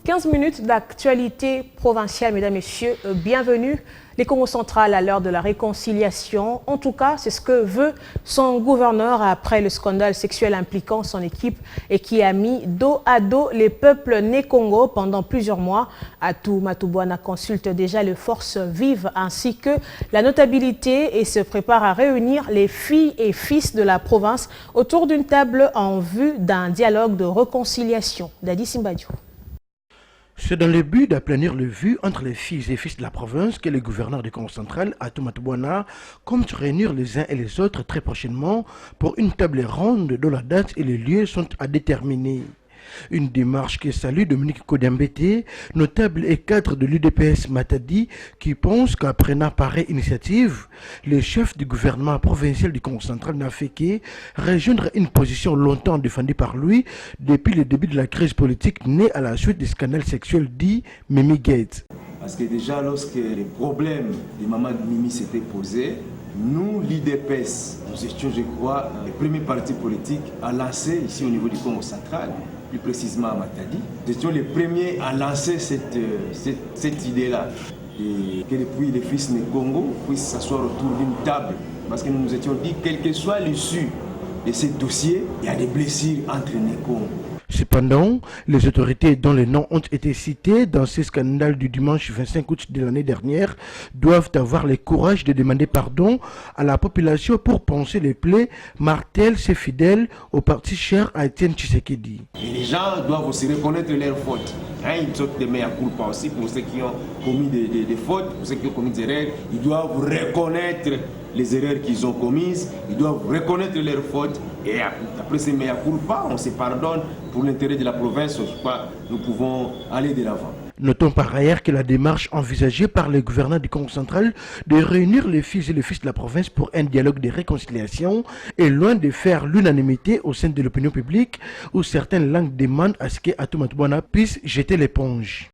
15 minutes d'actualité provinciale, mesdames, messieurs, bienvenue. Les Congo central à l'heure de la réconciliation. En tout cas, c'est ce que veut son gouverneur après le scandale sexuel impliquant son équipe et qui a mis dos à dos les peuples nés Congo pendant plusieurs mois. Atou Matubwana consulte déjà les forces vives ainsi que la notabilité et se prépare à réunir les filles et fils de la province autour d'une table en vue d'un dialogue de réconciliation. Dadi Simbadiou. C'est dans le but d'aplanir le vu entre les filles et fils de la province que le gouverneur du Congo central, Atou Matubwana, compte réunir les uns et les autres très prochainement pour une table ronde dont la date et les lieux sont à déterminer. Une démarche que salue Dominique Kodiambete, notable et cadre de l'UDPS Matadi, qui pense qu'après une pareille initiative, le chef du gouvernement provincial du Congo central n'a fait que rejoindre une position longtemps défendue par lui depuis le début de la crise politique née à la suite des scandales sexuels dits Mimi Gate. Parce que déjà, lorsque les problèmes de Maman Mimi s'étaient posés, nous, l'IDPS, nous étions, je crois, les premiers partis politiques à lancer ici au niveau du Congo central, plus précisément à Matadi. Nous étions les premiers à lancer cette idée-là. Et que depuis les fils du Congo puissent s'asseoir autour d'une table. Parce que nous nous étions dit, quelle que soit l'issue de ces dossiers, il y a des blessures entre les Congo. Cependant, les autorités dont les noms ont été cités dans ces scandales du dimanche 25 août de l'année dernière doivent avoir le courage de demander pardon à la population pour penser les plaies martèlent ses fidèles au parti cher à Etienne Tshisekedi. Et les gens doivent aussi reconnaître leurs fautes. Une sorte de mea culpa aussi pour ceux qui ont commis des fautes, pour ceux qui ont commis des erreurs. Ils doivent reconnaître les erreurs qu'ils ont commises, ils doivent reconnaître leurs fautes et après ces mea culpa, on se pardonne pour l'intérêt de la province, je crois nous pouvons aller de l'avant. Notons par ailleurs que la démarche envisagée par le gouverneur du Congo central de réunir les filles et les fils de la province pour un dialogue de réconciliation est loin de faire l'unanimité au sein de l'opinion publique où certaines langues demandent à ce que Atou Matubwana puisse jeter l'éponge.